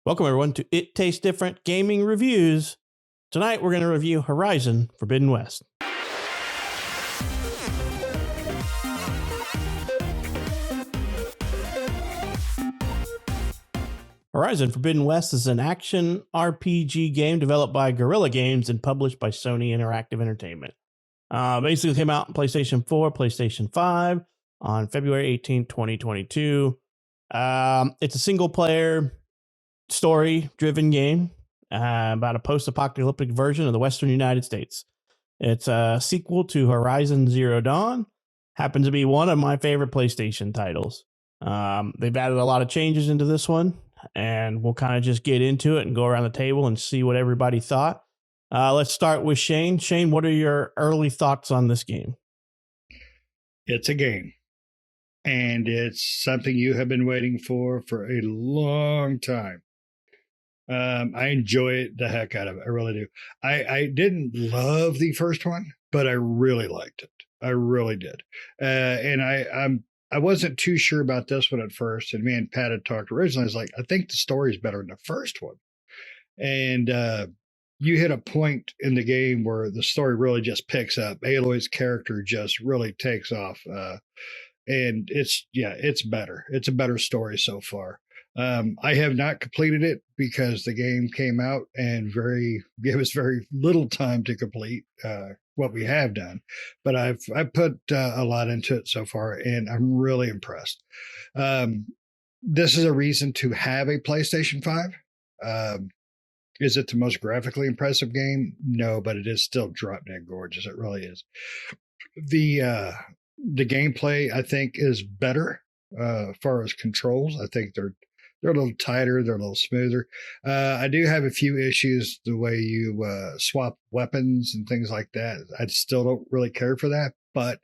Welcome, everyone, to It Tastes Different Gaming Reviews. Tonight, we're going to review Horizon Forbidden West. Horizon Forbidden West is an action RPG game developed by Guerrilla Games and published by Sony Interactive Entertainment. Basically came out on PlayStation 4, PlayStation 5 on February 18, 2022. It's a single-player, story-driven game about a post-apocalyptic version of the Western United States. It's a sequel to Horizon Zero Dawn. Happens to be one of my favorite PlayStation titles. They've added a lot of changes into this one, and we'll kind of just get into it and go around the table and see what everybody thought. Let's start with Shane. Shane, what are your early thoughts on this game? It's a game, and it's something you have been waiting for a long time. I enjoy it the heck out of it. I really do. I didn't love the first one, but I really liked it. I really did. And I wasn't too sure about this one at first. And me and Pat had talked originally. I was like, I think the story is better than the first one. And you hit a point in the game where the story really just picks up. Aloy's character just really takes off. And it's better. It's a better story so far. I have not completed it because the game came out and gave us very little time to complete what we have done. But I've put a lot into it so far, and I'm really impressed. This is a reason to have a PlayStation 5. Is it the most graphically impressive game? No, but it is still drop dead gorgeous. It really is. The gameplay, I think, is better as far as controls. I think they're a little tighter. They're a little smoother. I do have a few issues the way you swap weapons and things like that. I still don't really care for that, but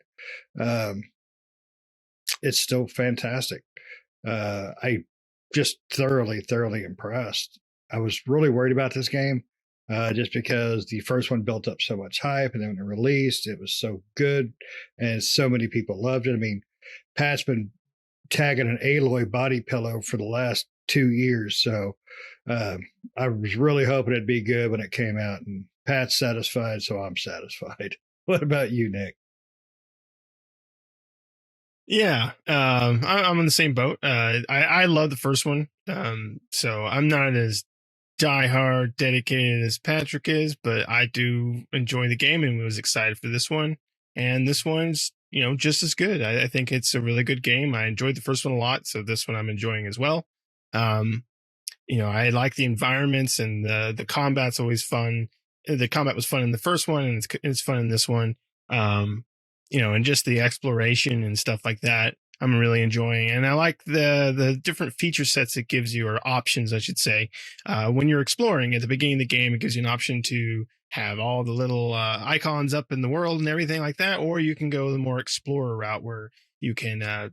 it's still fantastic. I just thoroughly impressed. I was really worried about this game just because the first one built up so much hype, and then when it released, it was so good, and so many people loved it. I mean, Pat's been tagging an Aloy body pillow for the last 2 years. So I was really hoping it'd be good when it came out, and Pat's satisfied, so I'm satisfied. What about you, Nick? Yeah, I'm in the same boat. I love the first one. So I'm not as diehard dedicated as Patrick is, but I do enjoy the game and was excited for this one. And this one's, just as good. I think it's a really good game. I enjoyed the first one a lot, so this one I'm enjoying as well. I like the environments, and the combat's always fun. The combat was fun in the first one, and it's fun in this one. And just the exploration and stuff like that, I'm really enjoying. And I like the different feature sets it gives you, or options, I should say. When you're exploring at the beginning of the game, it gives you an option to have all the little icons up in the world and everything like that, or you can go the more explorer route where you can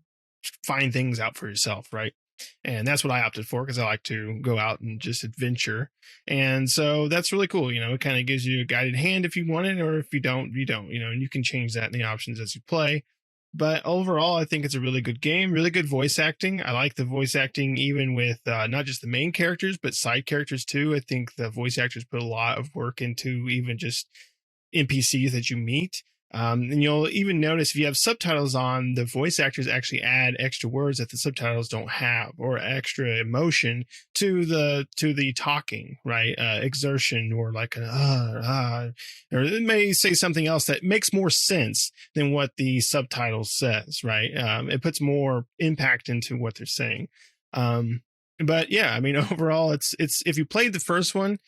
find things out for yourself, right? And that's what I opted for, because I like to go out and just adventure. And so that's really cool. It kind of gives you a guided hand if you want it, or if you don't, and you can change that in the options as you play. But overall, I think it's a really good game, really good voice acting. I like the voice acting, even with not just the main characters, but side characters too. I think the voice actors put a lot of work into even just NPCs that you meet. And you'll even notice if you have subtitles on, the voice actors actually add extra words that the subtitles don't have, or extra emotion to the talking, right? Exertion, or like or it may say something else that makes more sense than what the subtitles says, right? It puts more impact into what they're saying. But yeah, I mean, overall, it's if you played the first one,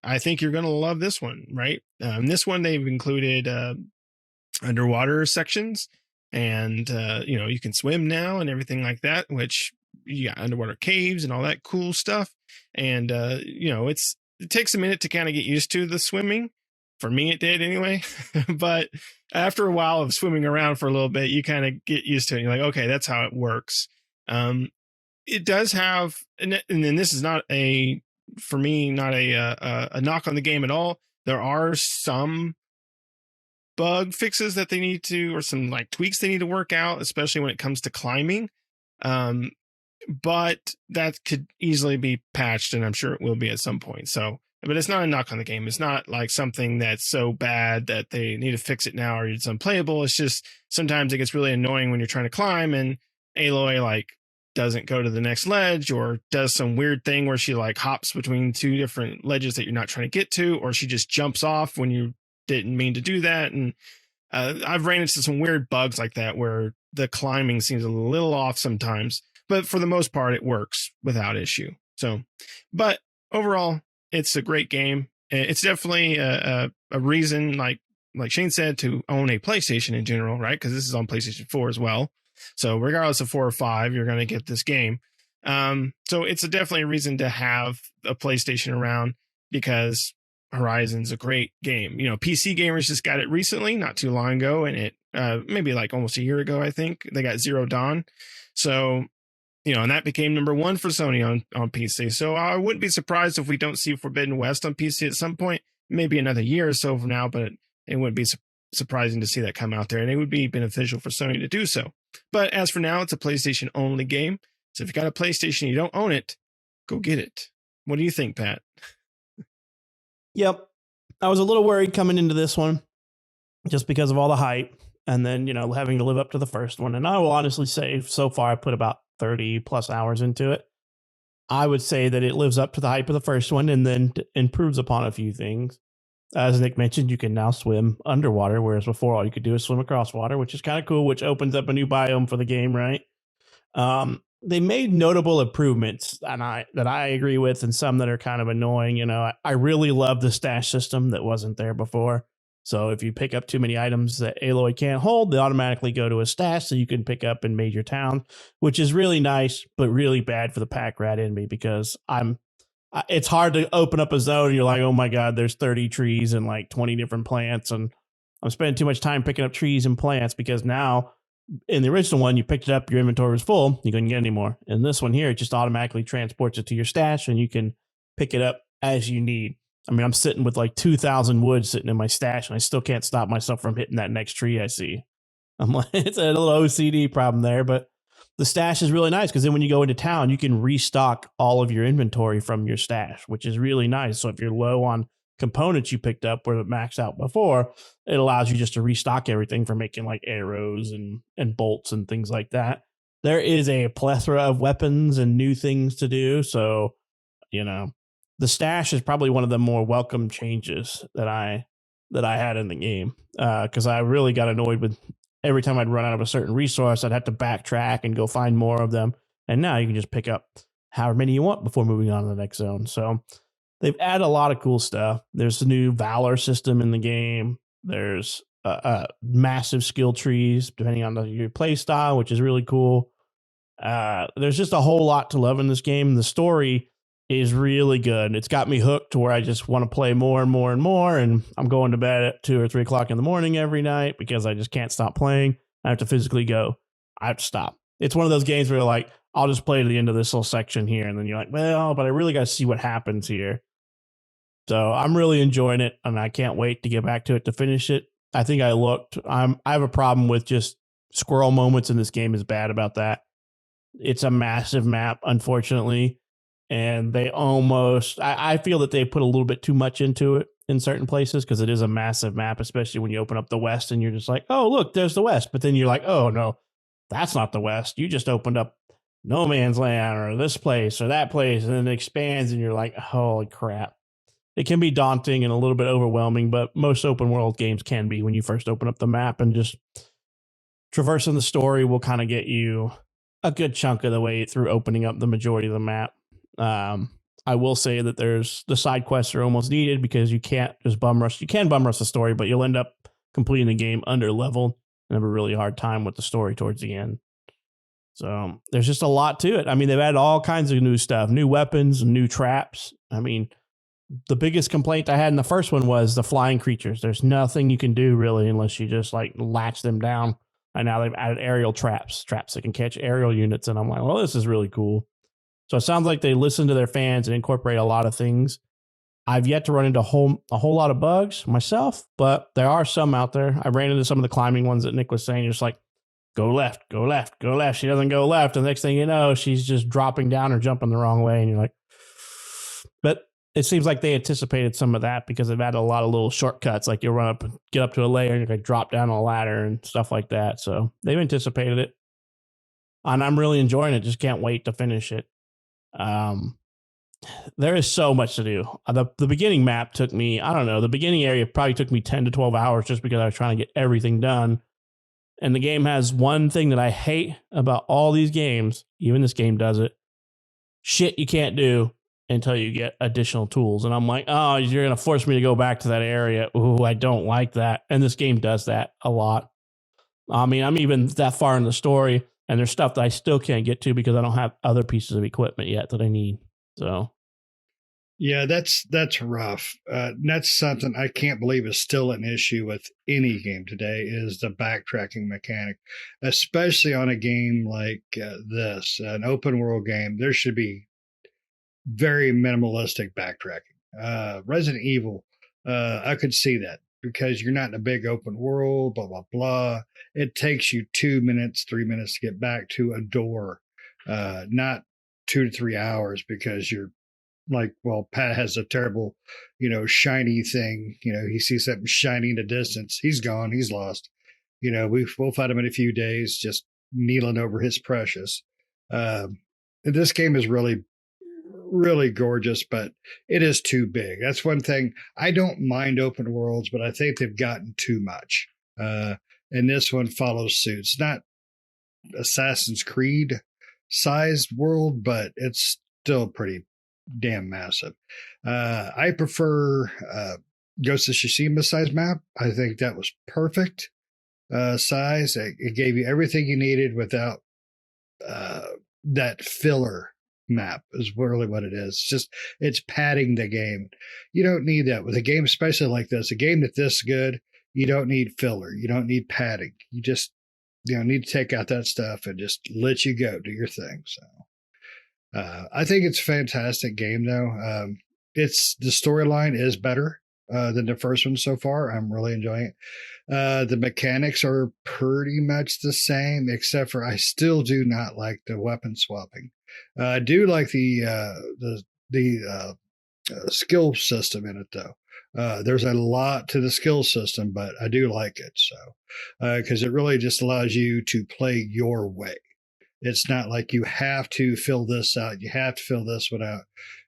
I think you're going to love this one, right? This one, they've included underwater sections, and you can swim now and everything like that, which you got underwater caves and all that cool stuff. And it takes a minute to kind of get used to the swimming. For me, it did anyway. But after a while of swimming around for a little bit, you kind of get used to it. You're like, okay, that's how it works. It does have, and then this is not for me, not a knock on the game at all. There are some bug fixes that they need to, or some like tweaks they need to work out, especially when it comes to climbing. but that could easily be patched, and I'm sure it will be at some point. So, but it's not a knock on the game. It's not like something that's so bad that they need to fix it now or it's unplayable. It's just sometimes it gets really annoying when you're trying to climb and Aloy like doesn't go to the next ledge or does some weird thing where she like hops between two different ledges that you're not trying to get to, or she just jumps off when you didn't mean to do that. And I've ran into some weird bugs like that where the climbing seems a little off sometimes, but for the most part, it works without issue. So, but overall, it's a great game. It's definitely a reason, like Shane said, to own a PlayStation in general, right? Because this is on PlayStation 4 as well. So regardless of 4 or 5, you're going to get this game. So it's definitely a reason to have a PlayStation around because Horizon's a great game. You know, PC gamers just got it recently, not too long ago, and it maybe like almost a year ago, I think they got Zero Dawn. So, you know, and that became number 1 for Sony on PC. So I wouldn't be surprised if we don't see Forbidden West on PC at some point, maybe another year or so from now, but it wouldn't be surprising to see that come out there, and it would be beneficial for Sony to do so. But as for now, it's a PlayStation only game. So if you got a PlayStation and you don't own it, go get it. What do you think, Pat? Yep. I was a little worried coming into this one just because of all the hype and then, you know, having to live up to the first one. And I will honestly say so far I put about 30 plus hours into it. I would say that it lives up to the hype of the first one and then improves upon a few things. As Nick mentioned, you can now swim underwater, whereas before all you could do is swim across water, which is kind of cool, which opens up a new biome for the game, right? They made notable improvements that I agree with, and some that are kind of annoying. You know, I really love the stash system that wasn't there before. So if you pick up too many items that Aloy can't hold, they automatically go to a stash so you can pick up in major towns, which is really nice, but really bad for the pack rat in me because it's hard to open up a zone and you're like, oh my God, there's 30 trees and like 20 different plants. And I'm spending too much time picking up trees and plants because now in the original one, you picked it up, your inventory was full, you couldn't get any more. In this one here, it just automatically transports it to your stash and you can pick it up as you need. I mean, I'm sitting with like 2,000 wood sitting in my stash and I still can't stop myself from hitting that next tree I see. I'm like, it's a little OCD problem there, but the stash is really nice because then when you go into town, you can restock all of your inventory from your stash, which is really nice. So if you're low on components you picked up where it maxed out before, it allows you just to restock everything for making like arrows and bolts and things like that. There is a plethora of weapons and new things to do. So, you know, the stash is probably one of the more welcome changes that I had in the game because I really got annoyed with every time I'd run out of a certain resource, I'd have to backtrack and go find more of them. And now you can just pick up however many you want before moving on to the next zone. So they've added a lot of cool stuff. There's a new Valor system in the game. There's massive skill trees depending on your play style, which is really cool. There's just a whole lot to love in this game. The story is really good. It's got me hooked to where I just want to play more and more and more. And I'm going to bed at 2 or 3 o'clock in the morning every night because I just can't stop playing. I have to physically go. I have to stop. It's one of those games where you're like, I'll just play to the end of this little section here. And then you're like, well, but I really got to see what happens here. So I'm really enjoying it and I can't wait to get back to it to finish it. I think I have a problem with just squirrel moments in this game is bad about that. It's a massive map, unfortunately. And they almost, I feel that they put a little bit too much into it in certain places because it is a massive map, especially when you open up the West and you're just like, oh, look, there's the West. But then you're like, oh, no, that's not the West. You just opened up no man's land or this place or that place. And then it expands and you're like, holy crap. It can be daunting and a little bit overwhelming, but most open world games can be when you first open up the map, and just traversing the story will kind of get you a good chunk of the way through opening up the majority of the map. I will say that the side quests are almost needed because you can't just bum rush. You can bum rush the story, but you'll end up completing the game under leveled and have a really hard time with the story towards the end. So there's just a lot to it. I mean, they've added all kinds of new stuff, new weapons, new traps. I mean, the biggest complaint I had in the first one was the flying creatures. There's nothing you can do really unless you just like latch them down. And now they've added aerial traps that can catch aerial units. And I'm like, well, this is really cool. So it sounds like they listen to their fans and incorporate a lot of things. I've yet to run into a whole lot of bugs myself, but there are some out there. I ran into some of the climbing ones that Nick was saying. Just like, go left, go left, go left. She doesn't go left. And the next thing you know, she's just dropping down or jumping the wrong way. And you're like, but it seems like they anticipated some of that because they've had a lot of little shortcuts. Like you'll run up and get up to a layer and you're going to drop down a ladder and stuff like that. So they've anticipated it. And I'm really enjoying it. Just can't wait to finish it. There is so much to do. The beginning map took me, I don't know, the beginning area probably took me 10 to 12 hours just because I was trying to get everything done. And the game has one thing that I hate about all these games, even this game does it. Shit you can't do until you get additional tools. And I'm like, oh, you're going to force me to go back to that area. Ooh, I don't like that. And this game does that a lot. I mean, I'm even that far in the story, and there's stuff that I still can't get to because I don't have other pieces of equipment yet that I need. So, yeah, that's rough. That's something I can't believe is still an issue with any game today is the backtracking mechanic, especially on a game like this, an open world game. There should be very minimalistic backtracking. Resident Evil, I could see that because you're not in a big open world, blah, blah, blah. It takes you 2 minutes, 3 minutes to get back to a door, not 2 to 3 hours because you're like, well, Pat has a terrible, shiny thing. He sees something shiny in the distance. He's gone. He's lost. We'll find him in a few days, just kneeling over his precious. This game is really, really gorgeous, but it is too big. That's one thing. I don't mind open worlds, but I think they've gotten too much. And this one follows suit. It's not Assassin's Creed sized world, but it's still pretty damn massive. I prefer Ghost of Tsushima size map. I think that was perfect size. It gave you everything you needed without that filler map is really what it is. It's padding the game. You don't need that with a game, especially like this. A game that's this good, you don't need filler. You don't need padding. You just need to take out that stuff and just let you go, do your thing. So I think it's a fantastic game, though. The storyline is better than the first one so far. I'm really enjoying it. The mechanics are pretty much the same, except for I still do not like the weapon swapping. I do like the skill system in it, though. There's a lot to the skill system, but I do like it. So because it really just allows you to play your way. It's not like you have to fill this out. You have to fill this one out.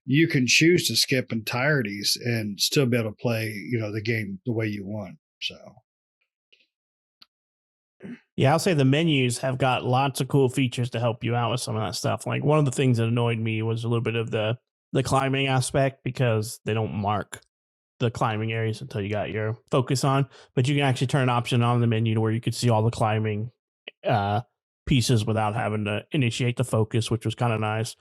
You can choose to skip entireties and still be able to play, the game the way you want. So, yeah, I'll say the menus have got lots of cool features to help you out with some of that stuff. Like one of the things that annoyed me was a little bit of the climbing aspect because they don't mark the climbing areas until you got your focus on. But you can actually turn an option on the menu to where you could see all the climbing pieces without having to initiate the focus, which was kind of nice.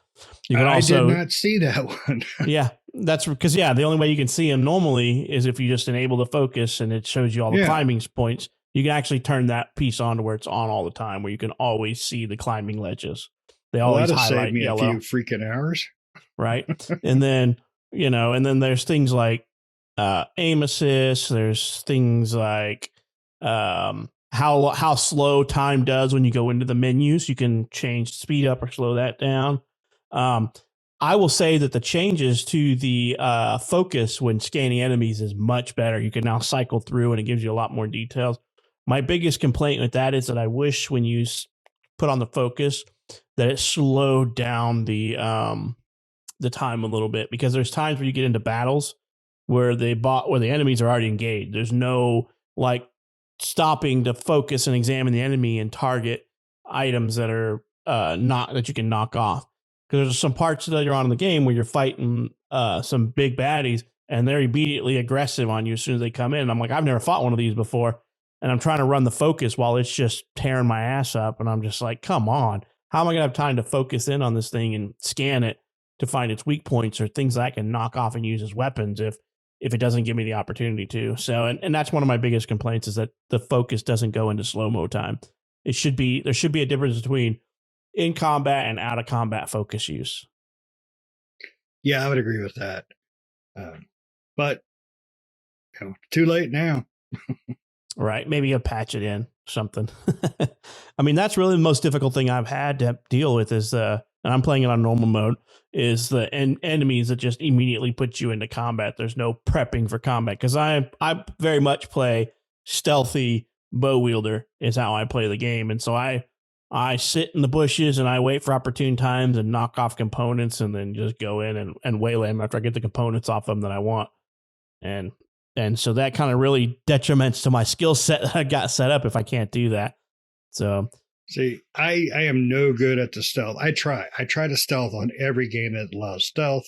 You can also, I did not see that one. Yeah, that's because the only way you can see them normally is if you just enable the focus and it shows you all the climbing points. You can actually turn that piece on to where it's on all the time, where you can always see the climbing ledges. They always highlight me yellow. A few freaking hours, right? And then and then there's things like aim assist. There's things like how slow time does when you go into the menus. You can change speed up or slow that down. I will say that the changes to the focus when scanning enemies is much better. You can now cycle through and it gives you a lot more details. My biggest complaint with that is that I wish when you put on the focus that it slowed down the time a little bit, because there's times where you get into battles where the enemies are already engaged. There's no like stopping to focus and examine the enemy and target items that are not that you can knock off. Because there's some parts later on in the game where you're fighting some big baddies and they're immediately aggressive on you as soon as they come in. And I'm like, I've never fought one of these before. And I'm trying to run the focus while it's just tearing my ass up. And I'm just like, come on. How am I going to have time to focus in on this thing and scan it to find its weak points or things that I can knock off and use as weapons if it doesn't give me the opportunity to? So, and that's one of my biggest complaints is that the focus doesn't go into slow-mo time. There should be a difference between in combat and out of combat focus use. Yeah, I would agree with that. But too late now. Right. Maybe a patch it in something. I mean, that's really the most difficult thing I've had to deal with is and I'm playing it on normal mode, is the enemies that just immediately put you into combat. There's no prepping for combat because I very much play stealthy bow wielder is how I play the game. And so I sit in the bushes and I wait for opportune times and knock off components and then just go in and waylay them after I get the components off them that I want. And so that kind of really detriments to my skill set that I got set up if I can't do that. So see, I am no good at the stealth. I try to stealth on every game that allows stealth.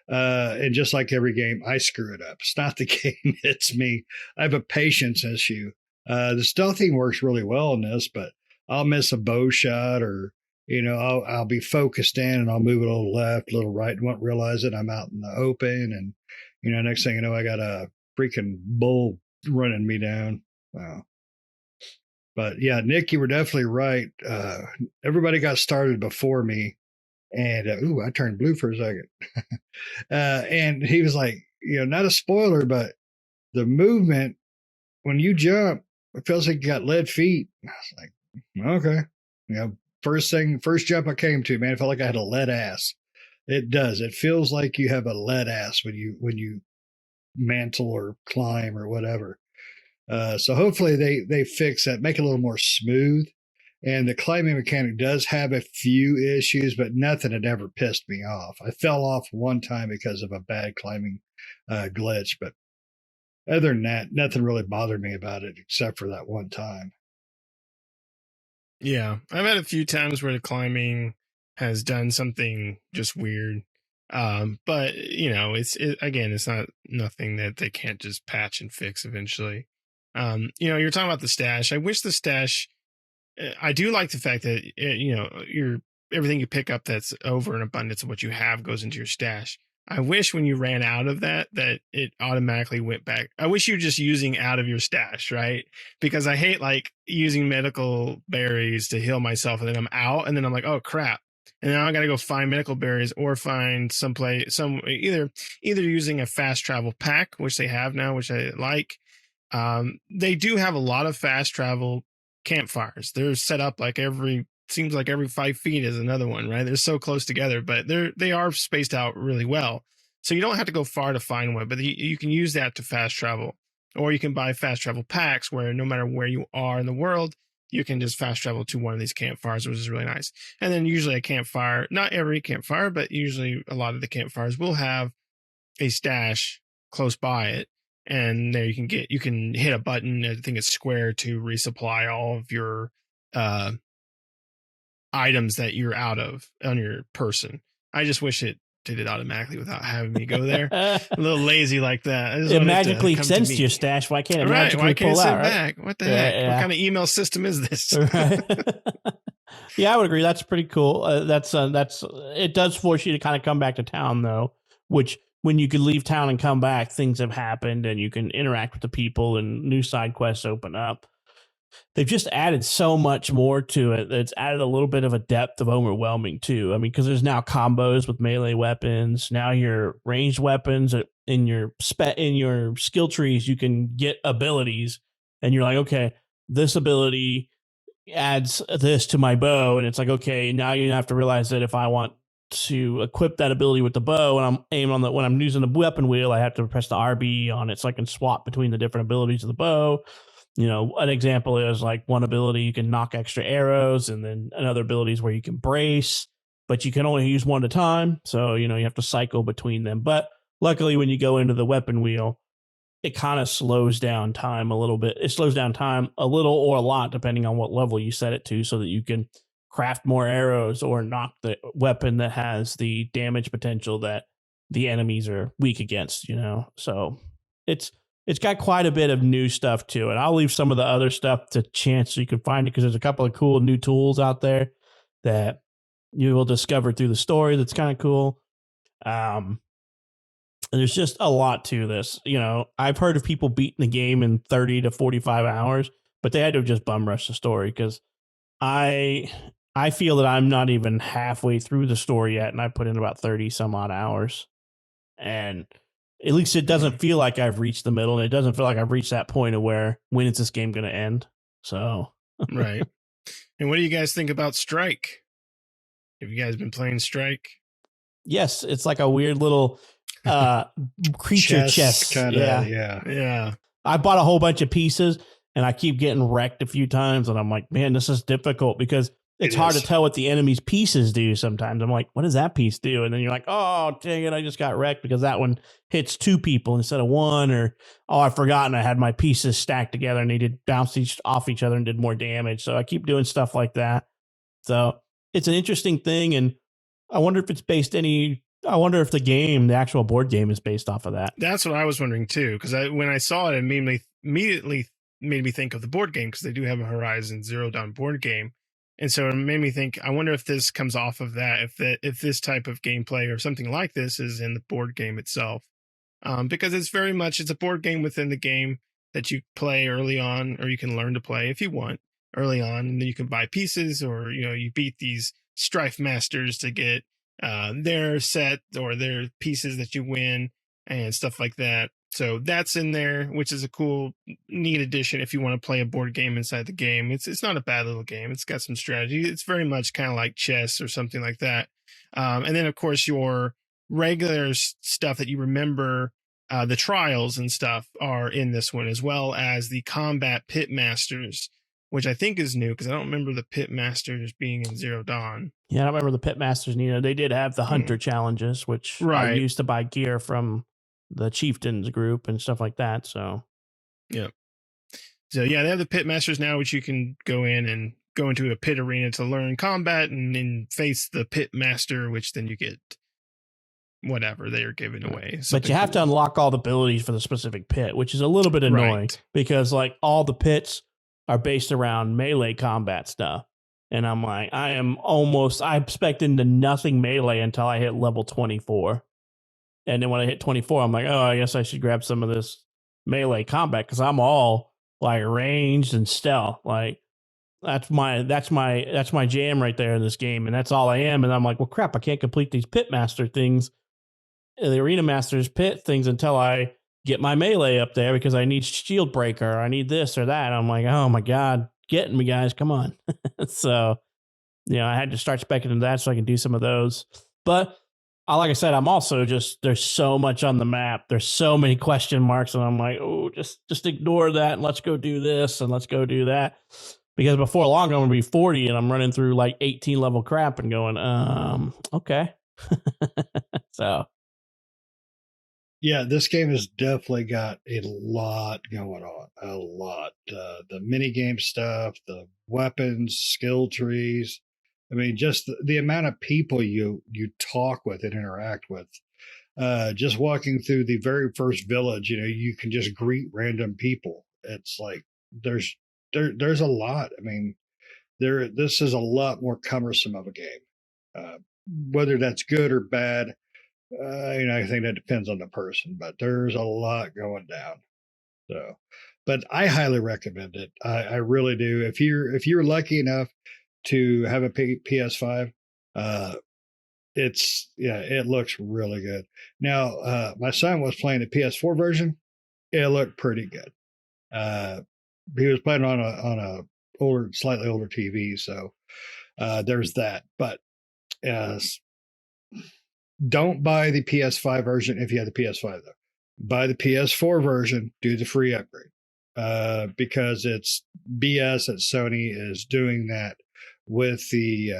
And just like every game, I screw it up. It's not the game, it's me. I have a patience issue. The stealthing works really well in this, but I'll miss a bow shot or, I'll be focused in and I'll move it a little left, a little right, and won't realize it. I'm out in the open. And, next thing you know, I got a freaking bull running me down. Wow. But yeah, Nick, you were definitely right. Everybody got started before me. And, I turned blue for a second. And he was like, not a spoiler, but the movement, when you jump, it feels like you got lead feet. I was like, okay. First jump I came to, man, it felt like I had a lead ass. It does. It feels like you have a lead ass when you mantle or climb or whatever. So hopefully they fix that, make it a little more smooth. And the climbing mechanic does have a few issues, but nothing had ever pissed me off. I fell off one time because of a bad climbing glitch, but other than that, nothing really bothered me about it except for that one time. Yeah, I've had a few times where the climbing has done something just weird. But it's not nothing that they can't just patch and fix eventually. You're talking about the stash. I wish the stash. I do like the fact that your everything you pick up that's over an abundance of what you have goes into your stash. I wish when you ran out of that it automatically went back. I wish you were just using out of your stash, right? Because I hate like using medical berries to heal myself and then I'm out and then I'm like, oh crap. And now I got to go find medical berries or find either using a fast travel pack, which they have now, which I like. They do have a lot of fast travel campfires. They're set up like seems like every 5 feet is another one, right? They're so close together, but they are spaced out really well. So you don't have to go far to find one, but you can use that to fast travel, or you can buy fast travel packs where no matter where you are in the world, you can just fast travel to one of these campfires, which is really nice. And then usually a campfire, not every campfire, but usually a lot of the campfires will have a stash close by it. And there you can hit a button. I think it's square to resupply all of your items that you're out of on your person. I just wish it did it automatically without having me go there. A little lazy like that. It magically extends to your stash. Why can't it magically pull out? Back? What the heck? Yeah. What kind of email system is this? Right. Yeah, I would agree. That's pretty cool. It does force you to kind of come back to town though, which when you could leave town and come back, things have happened and you can interact with the people and new side quests open up. They've just added so much more to it. It's added a little bit of a depth of overwhelming too. I mean, because there's now combos with melee weapons. Now your ranged weapons in your skill trees, you can get abilities, and you're like, okay, this ability adds this to my bow, and it's like, okay, now you have to realize that if I want to equip that ability with the bow and I'm aiming on when I'm using the weapon wheel, I have to press the RB on it so I can swap between the different abilities of the bow. An example is like one ability you can knock extra arrows, and then another ability is where you can brace, but you can only use one at a time. So, you have to cycle between them. But luckily, when you go into the weapon wheel, it kind of slows down time a little bit. It slows down time a little or a lot, depending on what level you set it to, so that you can craft more arrows or knock the weapon that has the damage potential that the enemies are weak against, So it's got quite a bit of new stuff to it. I'll leave some of the other stuff to chance so you can find it, because there's a couple of cool new tools out there that you will discover through the story that's kind of cool. And there's just a lot to this. I've heard of people beating the game in 30 to 45 hours, but they had to just bum rush the story, because I feel that I'm not even halfway through the story yet, and I put in about 30 some odd hours. And at least it doesn't feel like I've reached the middle, and it doesn't feel like I've reached that point of where when is this game going to end? So Right. And what do you guys think about Strike? Have you guys been playing Strike? yes, it's like a weird little creature chess. Kinda, Yeah. I bought a whole bunch of pieces, and I keep getting wrecked a few times, and I'm like, man, this is difficult because it's It hard is. to tell what the enemy's pieces do sometimes. I'm like, what does that piece do? And then you're like, oh, dang it, I just got wrecked because that one hits 2 people instead of 1, or, oh, I've forgotten I had my pieces stacked together and they did bounce off each other and did more damage. So I keep doing stuff like that. So it's an interesting thing, and I wonder if it's I wonder if the actual board game is based off of that. That's what I was wondering too, because when I saw it, it immediately made me think of the board game, because they do have a Horizon Zero Dawn board game. And so it made me think, I wonder if this comes off of that, if this type of gameplay or something like this is in the board game itself. Because it's a board game within the game that you play early on, or you can learn to play if you want early on, and then you can buy pieces, or you beat these Strife Masters to get their set or their pieces that you win and stuff like that. So that's in there, which is a cool, neat addition if you want to play a board game inside the game. It's not a bad little game. It's got some strategy. It's very much kind of like chess or something like that. And then, of course, your regular stuff that you remember, the trials and stuff, are in this one, as well as the combat pit masters, which I think is new, because I don't remember the pit masters being in Zero Dawn. Yeah, I don't remember the pitmasters. They did have the hunter challenges, which I Right. used to buy gear from the chieftains group and stuff like that. So yeah, they have the pit masters now, which you can go into a pit arena to learn combat, and then face the pit master, which then you get whatever they are giving away. But you have to unlock all the abilities for the specific pit, which is a little bit annoying, Right. because like all the pits are based around melee combat stuff. And I'm like, I'm expecting to nothing melee until I hit level 24. And then when I hit 24, I'm like, oh, I guess I should grab some of this melee combat, because I'm all like ranged and stealth. Like that's my jam right there in this game, and that's all I am. And I'm like, well, crap, I can't complete these pit master things, the arena master's pit things, until I get my melee up there, because I need shield breaker, or I need this or that. I'm like, oh my god, getting me, guys, come on. So I had to start specking into that so I can do some of those. But like I said, I'm also there's so much on the map. There's so many question marks, and I'm like, oh, just ignore that, and let's go do this, and let's go do that. Because before long, I'm going to be 40, and I'm running through like 18 level crap and going, okay. So. Yeah, this game has definitely got a lot going on. A lot. The mini game stuff, the weapons, skill trees. I mean, just the amount of people you talk with and interact with. Just walking through the very first village, you can just greet random people. It's like there's a lot. I mean, this is a lot more cumbersome of a game. Whether that's good or bad, I think that depends on the person, but there's a lot going down. So, but I highly recommend it. I really do. If you're lucky enough to have a PS5, it looks really good. Now, my son was playing the PS4 version. It looked pretty good. He was playing on a slightly older TV, so there's that. But don't buy the PS5 version if you have the PS5, though. Buy the PS4 version, do the free upgrade. Because it's BS that Sony is doing that with the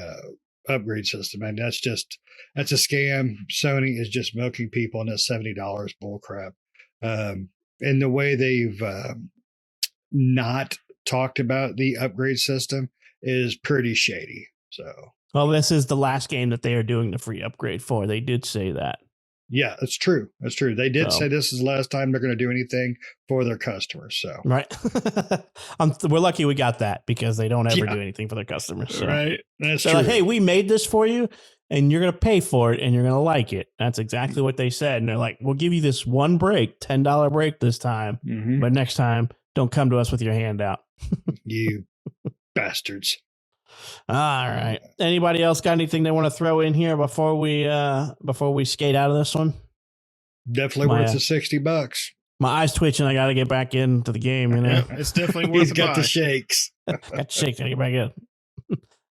upgrade system. And that's a scam. Sony is just milking people, and that's $70 bullcrap. And the way they've not talked about the upgrade system is pretty shady. So. Well, this is the last game that they are doing the free upgrade for. They did say that. Yeah, that's true. That's true. They did say this is the last time they're going to do anything for their customers. So right, we're lucky we got that, because they don't ever do anything for their customers. So. Right, that's true. Like, hey, we made this for you, and you're going to pay for it, and you're going to like it. That's exactly what they said. And they're like, we'll give you this one break, $10 break this time, but next time, don't come to us with your hand out. You bastards. All right. Anybody else got anything they want to throw in here before we skate out of this one? Definitely worth the $60. My eyes twitching. I got to get back into the game. You know, Yeah, it's definitely worth He's a got buy. the shakes. got to shake to get back in.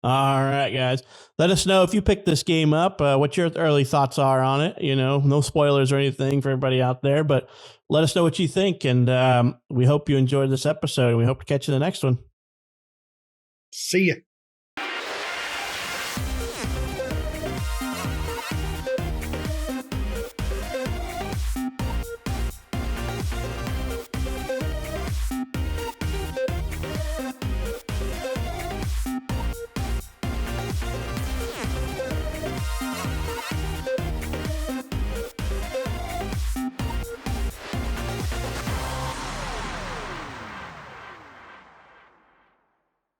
All right, guys. Let us know if you picked this game up, what your early thoughts are on it. You know, no spoilers or anything for everybody out there, but let us know what you think. And we hope you enjoyed this episode, and we hope to catch you in the next one. See ya.